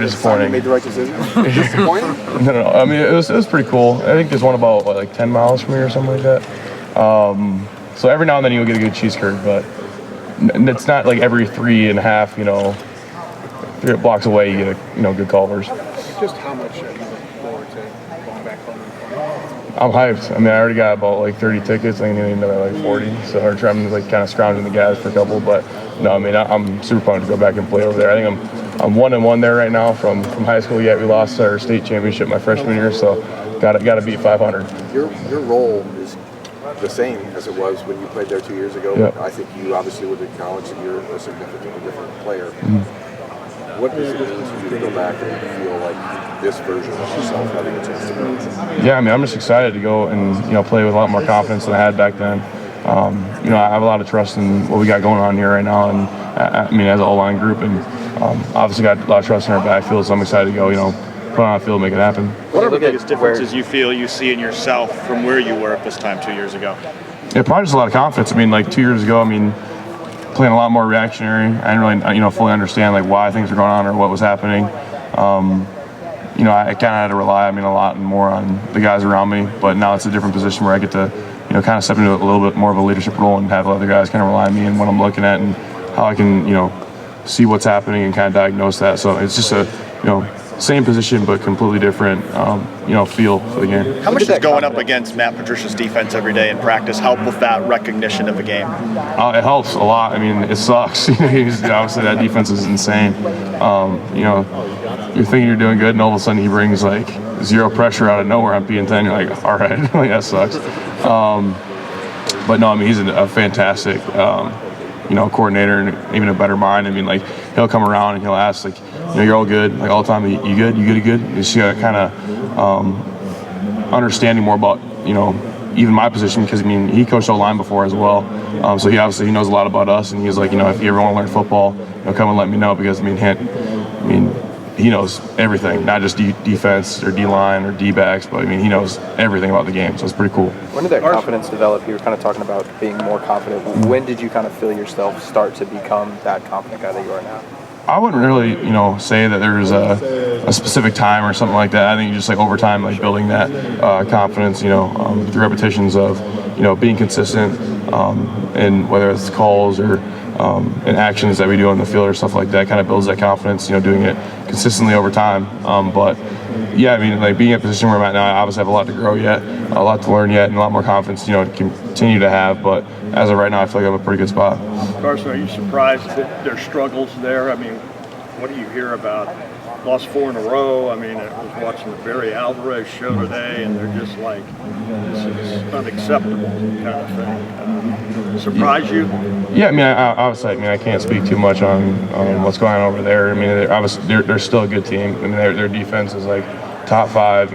Disappointing. You made the right decision? Disappointing? No. I mean, it was pretty cool. I think there's one about, like 10 miles from here or something like that. So every now and then you'll get a good cheese curd, but it's not like every 3.5, 3 blocks away you get a, good Culver's. Just how much are you looking forward to going back home? I'm hyped. I mean, I already got about like 30 tickets. I need another like 40. So I'm like kind of scrounging the guys for a couple. But no, I mean, I'm super pumped to go back and play over there. I think I'm 1-1 there right now from high school. Yet we lost our state championship my freshman year, so got to beat 500. Your role is the same as it was when you played there 2 years ago. Yep. I think you obviously would acknowledge that you're a significantly different player. What does it mean for you to go back and feel like this version of yourself having a chance to go? Yeah, I mean, I'm just excited to go and play with a lot more confidence than I had back then. I have a lot of trust in what we got going on here right now, and I mean, as an O-line group, and obviously got a lot of trust in our backfield. So I'm excited to go, put on a field, make it happen. What are the biggest differences you feel you see in yourself from where you were at this time 2 years ago? Yeah, probably just a lot of confidence. I mean, like 2 years ago, playing a lot more reactionary. I didn't really, fully understand like why things were going on or what was happening. I kind of had to rely, a lot more on the guys around me. But now it's a different position where I get to, kind of step into a little bit more of a leadership role and have other guys kind of rely on me and what I'm looking at and how I can, see what's happening and kind of diagnose that. So it's just a, same position but completely different, feel for the game. How much does going up against Matt Patricia's defense every day in practice help with that recognition of the game? It helps a lot. It sucks. Obviously, that defense is insane. You're thinking you're doing good, and all of a sudden he brings like zero pressure out of nowhere on P10. You're like, all right, like, that sucks. But no, he's a fantastic, coordinator and even a better mind. He'll come around and he'll ask, like, you're all good, like all the time. You good? You good? You just got kind of understanding more about, even my position, because he coached O-line before as well. So he obviously knows a lot about us, and he's like, if you ever want to learn football, come and let me know, because he knows everything, not just defense or D-line or D-backs, but he knows everything about the game, so it's pretty cool. When did that confidence develop? You were kind of talking about being more confident. When did you kind of feel yourself start to become that confident guy that you are now? I wouldn't really, say that there's a specific time or something like that. I think just like over time, like building that confidence, through repetitions of, being consistent, and whether it's calls or and actions that we do on the field or stuff like that, kind of builds that confidence, doing it consistently over time. But yeah, like being in a position where I'm at now, I obviously have a lot to grow yet, a lot to learn yet, and a lot more confidence, to continue to have. But as of right now, I feel like I'm in a pretty good spot. Carson, are you surprised that there's struggles there? What do you hear about lost 4 in a row? I was watching the Barry Alvarez show today, and they're just like, this is unacceptable kind of thing. Surprise you? Yeah, obviously, I can't speak too much on what's going on over there. They're still a good team. Their defense is like top 5,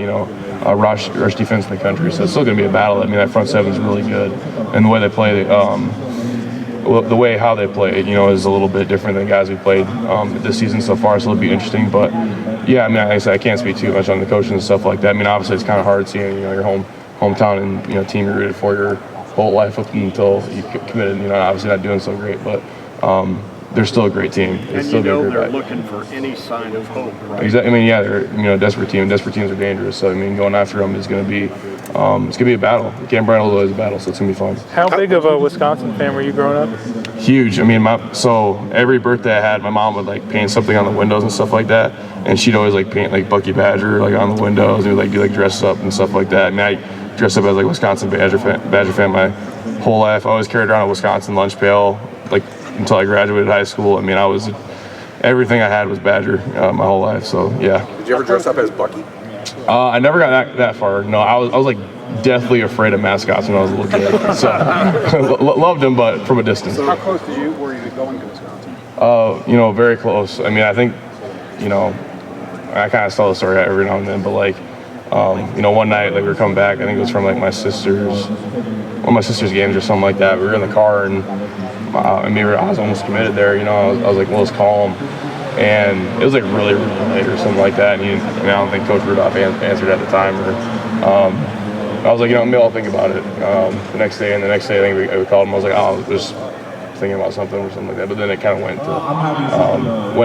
rush defense in the country. So it's still going to be a battle. That front seven is really good, and the way they play, the way how they play, is a little bit different than guys we played this season so far. So it'll be interesting. But yeah, like I said, I can't speak too much on the coaching and stuff like that. Obviously, it's kind of hard seeing your hometown and team you rooted for your whole life up until you committed. Obviously not doing so great, but they're still a great team. And they're looking for any sign of hope, right? Exactly. They're a desperate team. Desperate teams are dangerous. So going after them is going to be it's going to be a battle. Cam Brown is a battle, so it's going to be fun. How big of a Wisconsin fan were you growing up? Huge. So every birthday I had, my mom would like paint something on the windows and stuff like that, and she'd always like paint like Bucky Badger like on the windows, and we'd do dress up and stuff like that. I dressed up as like Wisconsin Badger fan my whole life. I always carried around a Wisconsin lunch pail like until I graduated high school. I was everything I had was Badger my whole life. So yeah. Did you ever dress up as Bucky? I never got that far. No, I was like deathly afraid of mascots when I was a little kid. So loved them, but from a distance. So how close were you going to Wisconsin? Very close. I think, I kind of tell the story every now and then, but like, one night, like we were coming back, I think it was from like one of my sister's games or something like that. We were in the car, and I was almost committed there. I was like, well, let's call him. And it was like really, really late or something like that. And I don't think Coach Rudolph answered at the time. I was like, maybe I'll think about it the next day. And the next day, I think we called him. I was like, thinking about something or something like that. But then it kind of went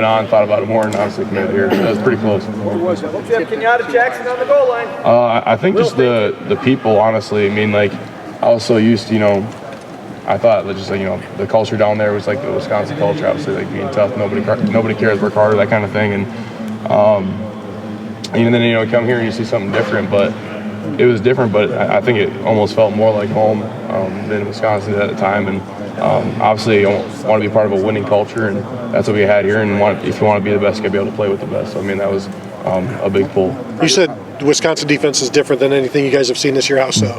on, thought about it more, and honestly committed here. So that was pretty close. Kenyatta Jackson on the goal line. I think just the people, honestly. I mean, like, I was so used to, I thought that just like, the culture down there was like the Wisconsin culture, obviously, like being tough, nobody cares, work harder, that kind of thing. And then, you come here and you see something different, but it was different, but I think it almost felt more like home than Wisconsin did at the time. And obviously, you want to be part of a winning culture, and that's what we had here. And if you want to be the best, you got to be able to play with the best. So, I mean, that was a big pull. You said the Wisconsin defense is different than anything you guys have seen this year. How so?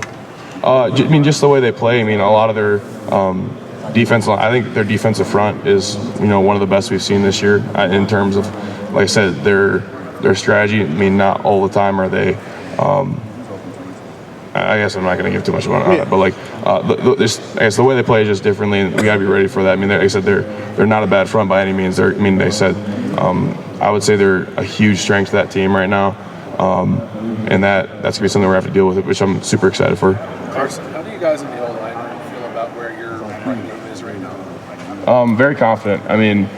I mean, just the way they play. I mean, a lot of their defense, I think their defensive front is, one of the best we've seen this year in terms of, like I said, their strategy. I mean, not all the time are they. I guess I'm not going to give too much on it, but like, I guess the way they play is just differently, and we got to be ready for that. I mean, like I said, they're not a bad front by any means. They said, I would say they're a huge strength to that team right now, and that's going to be something we have to deal with, which I'm super excited for. Carson, how do you guys in the O-line feel about where your run game is right now? Very confident. I mean,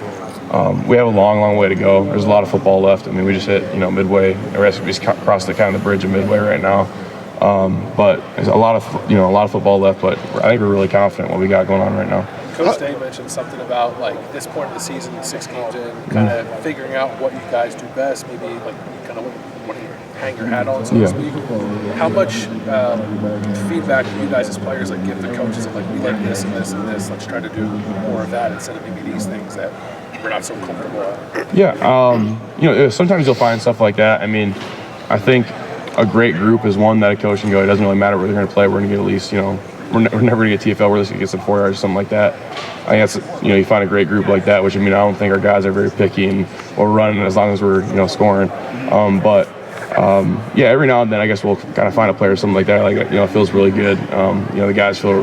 we have a long way to go. There's a lot of football left. I mean, we just hit, midway. The rest of us crossed the kind of the bridge of midway right now. But there's a lot of football left. But I think we're really confident what we got going on right now. Coach Day mentioned something about like this point of the season, 6 games in, kind of figuring out what you guys do best. Maybe like kind of what you hang your hat on, so to speak. How much feedback do you guys as players like give the coaches of like we like this and this and this? Let's try to do more of that instead of maybe these things that we're not so comfortable at. Yeah, sometimes you'll find stuff like that. I mean, I think a great group is one that a coach can go, it doesn't really matter where they're going to play. We're going to get at least, we're never going to get TFL. We're just going to get some 4 yards or something like that. I think that's, you find a great group like that, which, I mean, I don't think our guys are very picky and we're running as long as we're, scoring. Every now and then I guess we'll kind of find a player or something like that. Like, it feels really good. The guys feel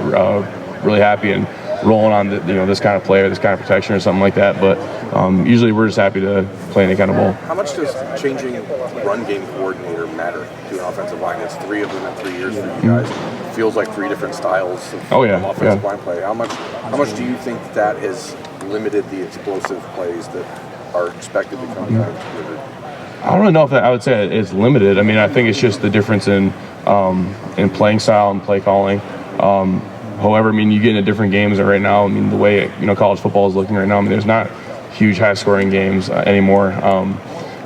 really happy and rolling on this kind of player, this kind of protection or something like that. But usually we're just happy to play any kind of ball. How much does changing run game coordinator matter to an offensive line? It's 3 of them in 3 years for you guys. It feels like 3 different styles of offensive line play. How much do you think that has limited the explosive plays that are expected to come out of Twitter? I don't really know if I would say it's limited. I mean, I think it's just the difference in playing style and play calling. However, I mean, you get into different games right now. I mean, the way college football is looking right now, I mean, there's not huge high-scoring games anymore.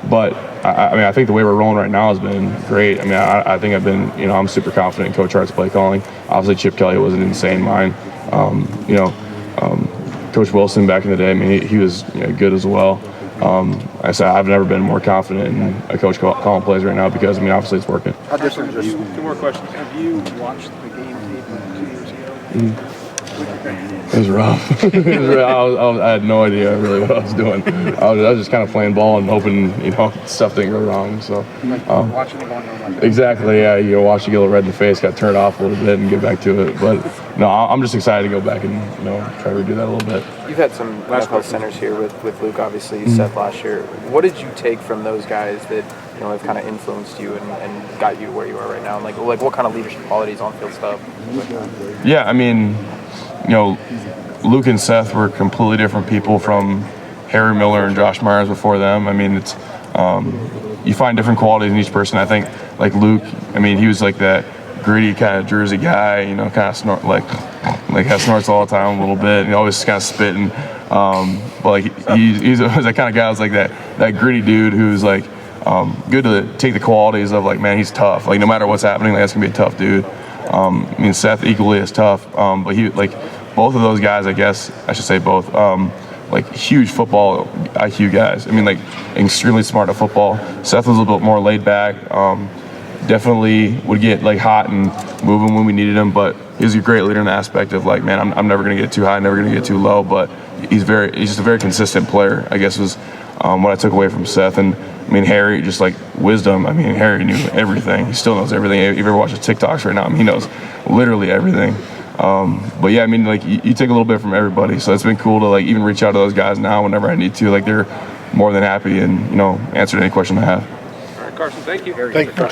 But I think the way we're rolling right now has been great. I mean, I think I've been, I'm super confident in Coach Hart's play calling. Obviously, Chip Kelly was an insane mind. Coach Wilson back in the day, I mean, he was good as well. I said I've never been more confident in a coach calling plays right now because, I mean, obviously it's working. How different? Just 2 more questions. Have you watched the game tape 2 years ago? It was rough. I had no idea really what I was doing. I was just kind of playing ball and hoping, stuff didn't go wrong. So Watching the ball. Exactly, yeah. You watch you get a little red in the face, got turned off a little bit, and get back to it. But no, I'm just excited to go back and try to redo that a little bit. You've had some NFL centers here with Luke. Obviously, you said last year. What did you take from those guys that have kind of influenced you and got you to where you are right now? And like what kind of leadership qualities, on-field stuff? Yeah, I mean, Luke and Seth were completely different people from Harry Miller and Josh Myers before them. I mean, it's you find different qualities in each person. I think, like Luke, I mean, he was like that gritty kind of Jersey guy, kind of snort like snorts all the time a little bit, and he always kind of spitting. But like he's that kind of guy who's like that gritty dude who's like good to take the qualities of like, man, he's tough. Like no matter what's happening, like, that's gonna be a tough dude. I mean, Seth equally is tough, but he like both of those guys, I guess I should say both. Like huge football IQ guys. I mean, like extremely smart at football. Seth was a little bit more laid back. Definitely would get like hot and moving when we needed him, but he was a great leader in the aspect of like, man, I'm never gonna get too high, never gonna get too low. But he's just a very consistent player, I guess was what I took away from Seth. And I mean, Harry, just like wisdom. I mean, Harry knew everything. He still knows everything. If you ever watch his TikToks right now, I mean, he knows literally everything. But yeah, I mean, like you take a little bit from everybody, so it's been cool to like even reach out to those guys now whenever I need to. Like they're more than happy and answer any question I have. All right, Carson, thank you. Thank you.